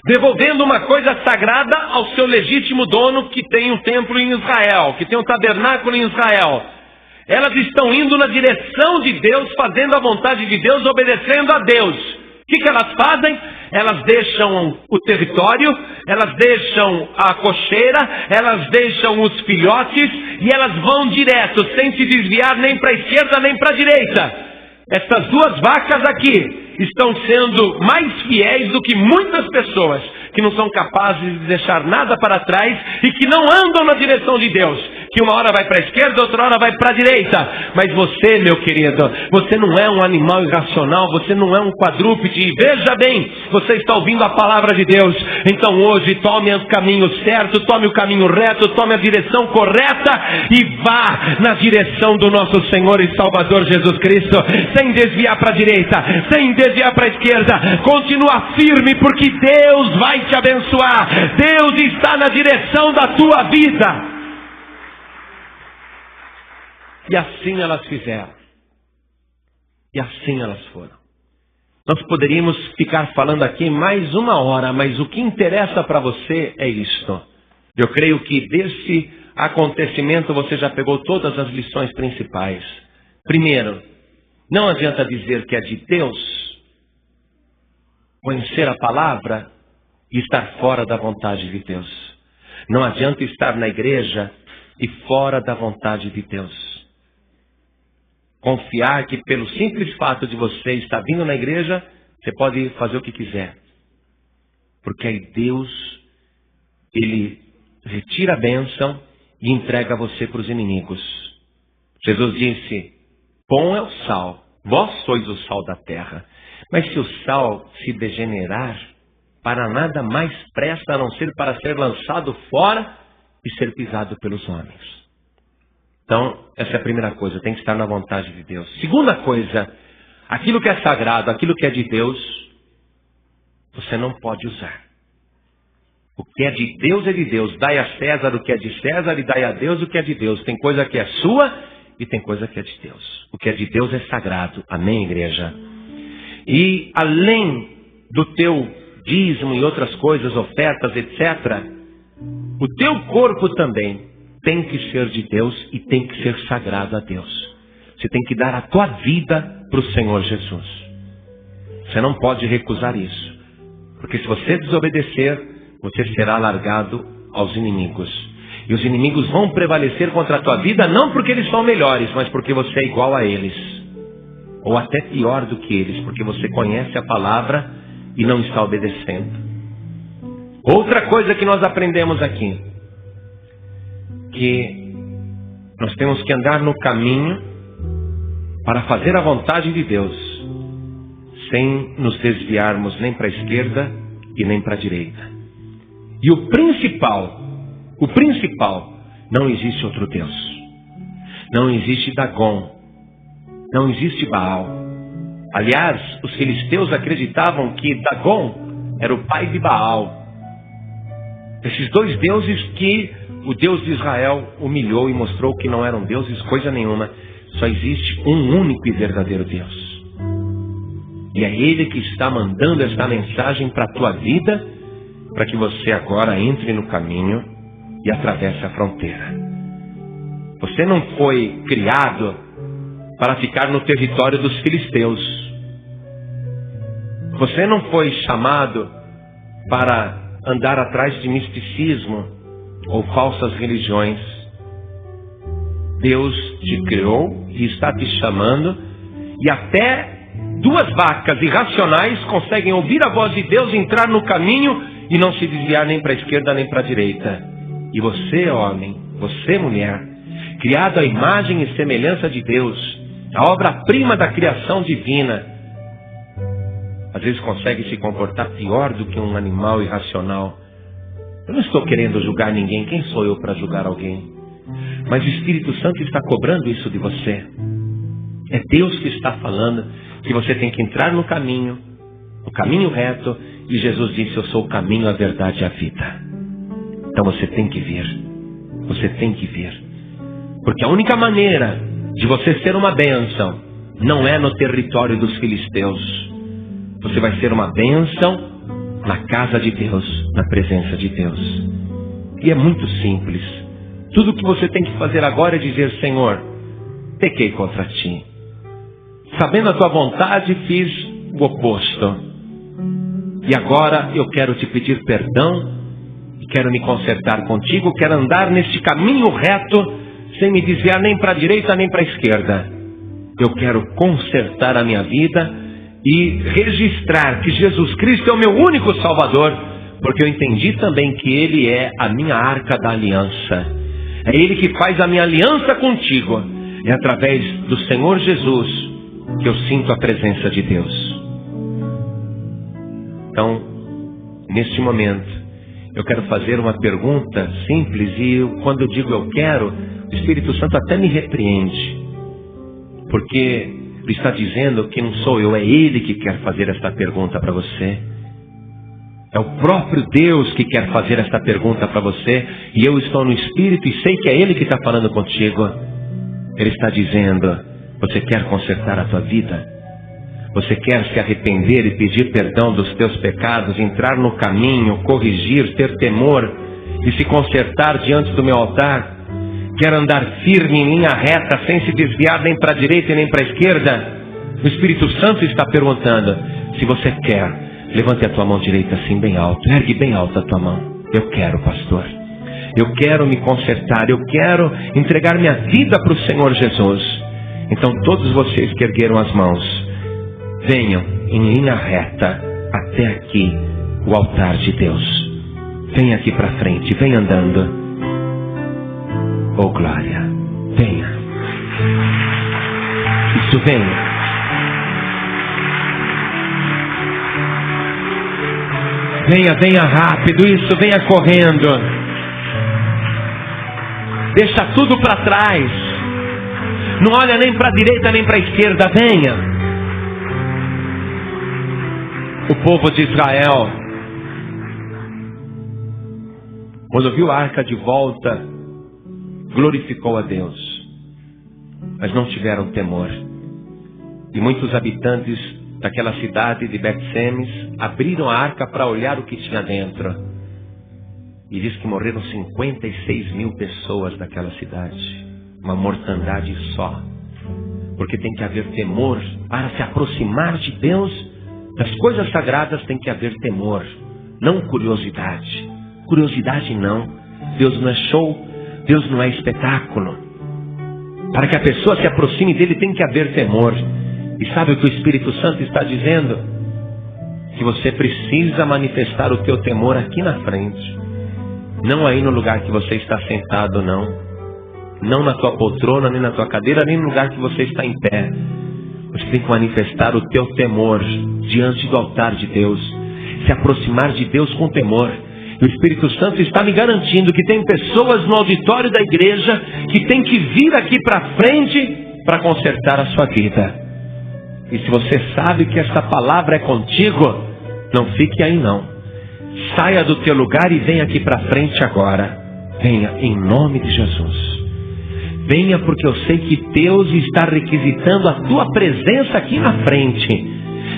devolvendo uma coisa sagrada ao seu legítimo dono, que tem um templo em Israel, que tem um tabernáculo em Israel. Elas estão indo na direção de Deus, fazendo a vontade de Deus, obedecendo a Deus. O que elas fazem? Elas deixam o território, elas deixam a cocheira, elas deixam os filhotes e elas vão direto, sem se desviar nem para a esquerda nem para a direita. Essas 2 vacas aqui estão sendo mais fiéis do que muitas pessoas que não são capazes de deixar nada para trás e que não andam na direção de Deus, que uma hora vai para a esquerda, outra hora vai para a direita. Mas você, meu querido, você não é um animal irracional, você não é um quadrúpede. Veja bem, você está ouvindo a palavra de Deus. Então hoje tome o caminho certo, tome o caminho reto, tome a direção correta e vá na direção do nosso Senhor e Salvador Jesus Cristo, sem desviar para a direita, sem desviar para a esquerda. Continua firme, porque Deus vai te abençoar. Deus está na direção da tua vida. E assim elas fizeram. E assim elas foram. Nós poderíamos ficar falando aqui mais uma hora, mas o que interessa para você é isto. Eu creio que desse acontecimento você já pegou todas as lições principais. Primeiro, não adianta dizer que é de Deus, conhecer a palavra e estar fora da vontade de Deus. Não adianta estar na igreja e fora da vontade de Deus. Confiar que pelo simples fato de você estar vindo na igreja, você pode fazer o que quiser. Porque aí Deus, Ele retira a bênção e entrega você para os inimigos. Jesus disse, bom é o sal, vós sois o sal da terra. Mas se o sal se degenerar, para nada mais presta a não ser para ser lançado fora e ser pisado pelos homens. Então, essa é a primeira coisa, tem que estar na vontade de Deus. Segunda coisa, aquilo que é sagrado, aquilo que é de Deus, você não pode usar. O que é de Deus é de Deus. Dai a César o que é de César e dai a Deus o que é de Deus. Tem coisa que é sua e tem coisa que é de Deus. O que é de Deus é sagrado. Amém, igreja? E além do teu dízimo e outras coisas, ofertas, etc., o teu corpo também tem que ser de Deus e tem que ser sagrado a Deus. Você tem que dar a tua vida para o Senhor Jesus. Você não pode recusar isso. Porque se você desobedecer, você será largado aos inimigos. E os inimigos vão prevalecer contra a tua vida, não porque eles são melhores, mas porque você é igual a eles. Ou até pior do que eles, porque você conhece a palavra e não está obedecendo. Outra coisa que nós aprendemos aqui, que nós temos que andar no caminho para fazer a vontade de Deus, sem nos desviarmos nem para a esquerda e nem para a direita. E o principal, não existe outro Deus. Não existe Dagon, não existe Baal. Aliás, os filisteus acreditavam que Dagon era o pai de Baal. Esses dois deuses que o Deus de Israel humilhou e mostrou que não eram deuses coisa nenhuma. Só existe um único e verdadeiro Deus. E é Ele que está mandando esta mensagem para a tua vida, para que você agora entre no caminho e atravesse a fronteira. Você não foi criado para ficar no território dos filisteus. Você não foi chamado para andar atrás de misticismo ou falsas religiões. Deus te criou e está te chamando, e até duas vacas irracionais conseguem ouvir a voz de Deus, entrar no caminho e não se desviar nem para a esquerda nem para a direita. E você, homem, você, mulher, criado à imagem e semelhança de Deus, a obra-prima da criação divina, às vezes consegue se comportar pior do que um animal irracional. Eu não estou querendo julgar ninguém. Quem sou eu para julgar alguém? Mas o Espírito Santo está cobrando isso de você. É Deus que está falando que você tem que entrar no caminho reto. E Jesus disse, eu sou o caminho, a verdade e a vida. Então você tem que vir. Você tem que vir. Porque a única maneira de você ser uma bênção não é no território dos filisteus. Você vai ser uma bênção na casa de Deus, na presença de Deus. E é muito simples. Tudo o que você tem que fazer agora é dizer, Senhor, pequei contra ti. Sabendo a tua vontade, fiz o oposto. E agora eu quero te pedir perdão, e quero me consertar contigo, quero andar neste caminho reto, sem me desviar nem para a direita nem para a esquerda. Eu quero consertar a minha vida e registrar que Jesus Cristo é o meu único Salvador, porque eu entendi também que Ele é a minha arca da aliança. É Ele que faz a minha aliança contigo. É através do Senhor Jesus que eu sinto a presença de Deus. Então, neste momento, eu quero fazer uma pergunta simples. E quando eu digo eu quero, o Espírito Santo até me repreende. Porque Ele está dizendo que não sou eu, é Ele que quer fazer esta pergunta para você. É o próprio Deus que quer fazer esta pergunta para você. E eu estou no Espírito e sei que é Ele que está falando contigo. Ele está dizendo: você quer consertar a tua vida? Você quer se arrepender e pedir perdão dos teus pecados, entrar no caminho, corrigir, ter temor e se consertar diante do meu altar? Quer andar firme em linha reta, sem se desviar nem para a direita e nem para a esquerda? O Espírito Santo está perguntando. Se você quer, levante a tua mão direita assim bem alto, ergue bem alto a tua mão. Eu quero, pastor. Eu quero me consertar, eu quero entregar minha vida para o Senhor Jesus. Então todos vocês que ergueram as mãos, venham em linha reta até aqui, o altar de Deus. Venha aqui para frente, venha andando. Oh glória, venha. Isso, venha. Venha, venha rápido, isso, venha correndo. Deixa tudo para trás. Não olha nem para a direita nem para a esquerda, venha. O povo de Israel, quando viu a arca de volta, glorificou a Deus, mas não tiveram temor. E muitos habitantes daquela cidade de Bet-Semes abriram a arca para olhar o que tinha dentro. E diz que morreram 56 mil pessoas daquela cidade. Uma mortandade só. Porque tem que haver temor para se aproximar de Deus. Das coisas sagradas tem que haver temor, não curiosidade. Curiosidade não. Deus não é show, Deus não é espetáculo. Para que a pessoa se aproxime dele tem que haver temor. E sabe o que o Espírito Santo está dizendo? Que você precisa manifestar o teu temor aqui na frente. Não aí no lugar que você está sentado, não. Não na tua poltrona, nem na tua cadeira, nem no lugar que você está em pé. Você tem que manifestar o teu temor diante do altar de Deus. Se aproximar de Deus com temor. E o Espírito Santo está me garantindo que tem pessoas no auditório da igreja que tem que vir aqui para frente para consertar a sua vida. E se você sabe que essa palavra é contigo, não fique aí não. Saia do teu lugar e venha aqui para frente agora. Venha em nome de Jesus. Venha porque eu sei que Deus está requisitando a tua presença aqui na frente.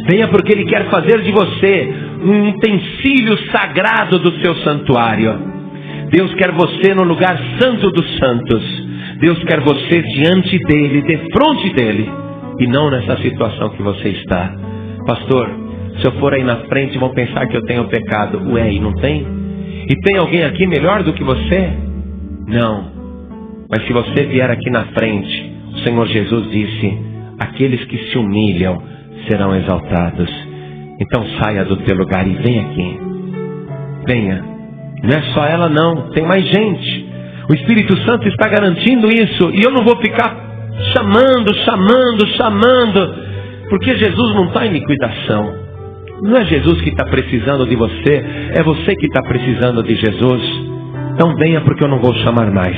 Venha porque Ele quer fazer de você um utensílio sagrado do seu santuário. Deus quer você no lugar santo dos santos. Deus quer você diante dEle, de frente dEle. E não nessa situação que você está. Pastor, se eu for aí na frente vão pensar que eu tenho pecado. Ué, e não tem? E tem alguém aqui melhor do que você? Não. Mas se você vier aqui na frente, o Senhor Jesus disse: aqueles que se humilham serão exaltados. Então saia do teu lugar e vem aqui. Venha. Não é só ela não, tem mais gente. O Espírito Santo está garantindo isso. E eu não vou ficar chamando, porque Jesus não está em liquidação. Não é Jesus que está precisando de você, é você que está precisando de Jesus. Então venha porque eu não vou chamar mais.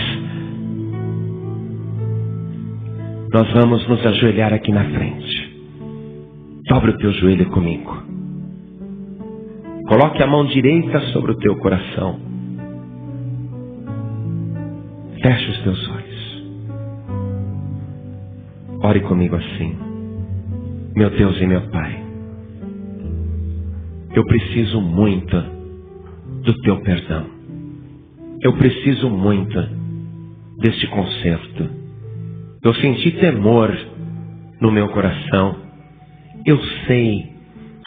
Nós vamos nos ajoelhar aqui na frente. Dobre o teu joelho comigo. Coloque a mão direita sobre o teu coração. Feche os teus olhos. Ore comigo assim. Meu Deus e meu Pai, eu preciso muito do teu perdão. Eu preciso muito deste conserto. Eu senti temor no meu coração. Eu sei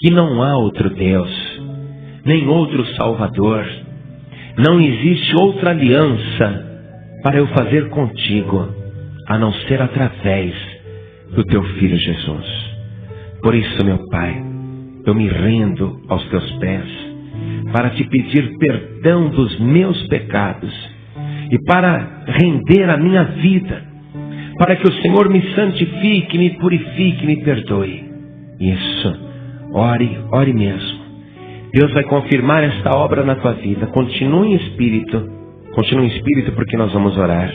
que não há outro Deus, nem outro Salvador. Não existe outra aliança para eu fazer contigo, a não ser através do teu Filho Jesus. Por isso, meu Pai, eu me rendo aos teus pés para te pedir perdão dos meus pecados e para render a minha vida, para que o Senhor me santifique, me purifique, me perdoe. Isso, ore mesmo. Deus vai confirmar esta obra na tua vida. Continue em espírito porque nós vamos orar.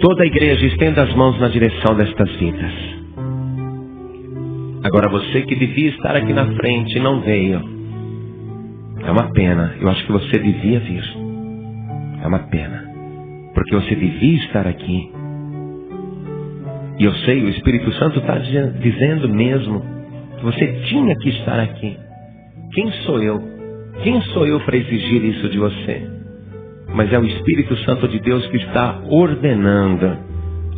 Toda a igreja estenda as mãos na direção destas vidas. Agora você que devia estar aqui na frente e não veio, é uma pena. Eu acho que você devia vir. É uma pena, porque você devia estar aqui. E eu sei, o Espírito Santo está dizendo mesmo que você tinha que estar aqui. Quem sou eu? Quem sou eu para exigir isso de você? Mas é o Espírito Santo de Deus que está ordenando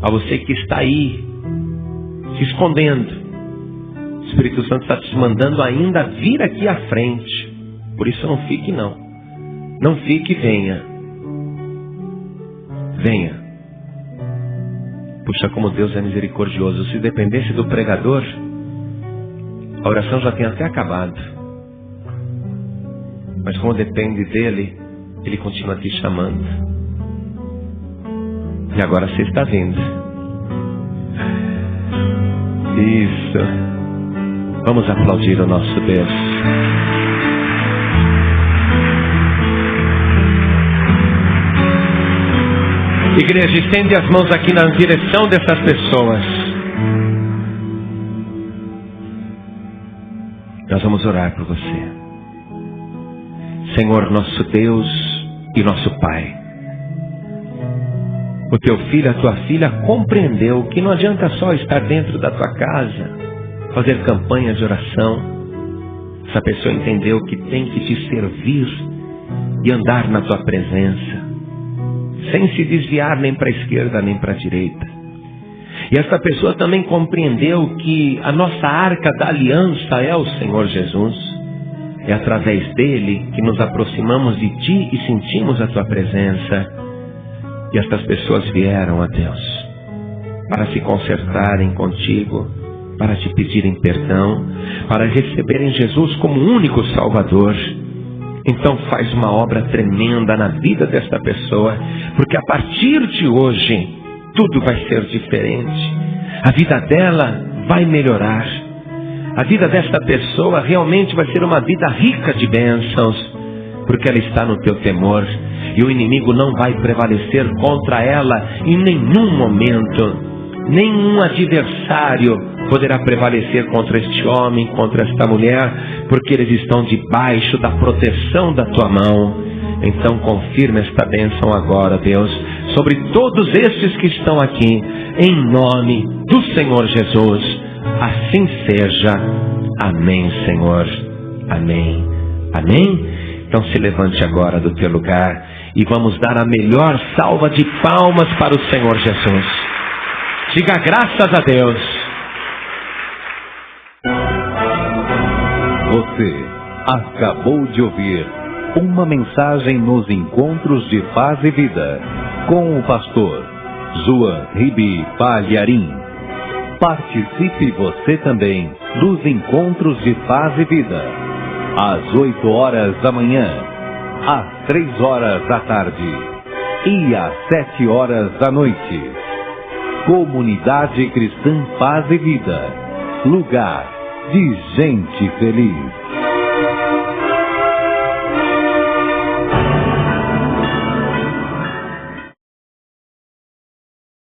a você que está aí, se escondendo. O Espírito Santo está te mandando ainda vir aqui à frente. Por isso não fique não. Não fique, venha. Venha. Puxa, como Deus é misericordioso. Se dependesse do pregador, a oração já tinha até acabado. Mas como depende dele, ele continua te chamando. E agora você está vindo. Isso. Vamos aplaudir o nosso Deus. Igreja, estende as mãos aqui na direção dessas pessoas. Nós vamos orar por você. Senhor, nosso Deus e nosso Pai, o teu filho, a tua filha compreendeu que não adianta só estar dentro da tua casa, fazer campanha de oração. Essa pessoa entendeu que tem que te servir e andar na tua presença, sem se desviar nem para a esquerda nem para a direita. E essa pessoa também compreendeu que a nossa arca da aliança é o Senhor Jesus. É através dele que nos aproximamos de ti e sentimos a tua presença. E estas pessoas vieram a Deus para se consertarem contigo, para te pedirem perdão, para receberem Jesus como único Salvador. Então faz uma obra tremenda na vida desta pessoa, porque a partir de hoje tudo vai ser diferente. A vida dela vai melhorar. A vida desta pessoa realmente vai ser uma vida rica de bênçãos, porque ela está no teu temor, e o inimigo não vai prevalecer contra ela em nenhum momento. Nenhum adversário poderá prevalecer contra este homem, contra esta mulher, porque eles estão debaixo da proteção da tua mão. Então confirma esta bênção agora, Deus, sobre todos estes que estão aqui, em nome do Senhor Jesus. Assim seja. Amém, Senhor. Amém. Amém? Então se levante agora do teu lugar e vamos dar a melhor salva de palmas para o Senhor Jesus. Diga graças a Deus. Você acabou de ouvir uma mensagem nos Encontros de Paz e Vida com o pastor João Ribe Palharim. Participe você também dos Encontros de Paz e Vida, às 8 horas da manhã, às 3 horas da tarde e às 7 horas da noite. Comunidade Cristã Paz e Vida, lugar de gente feliz.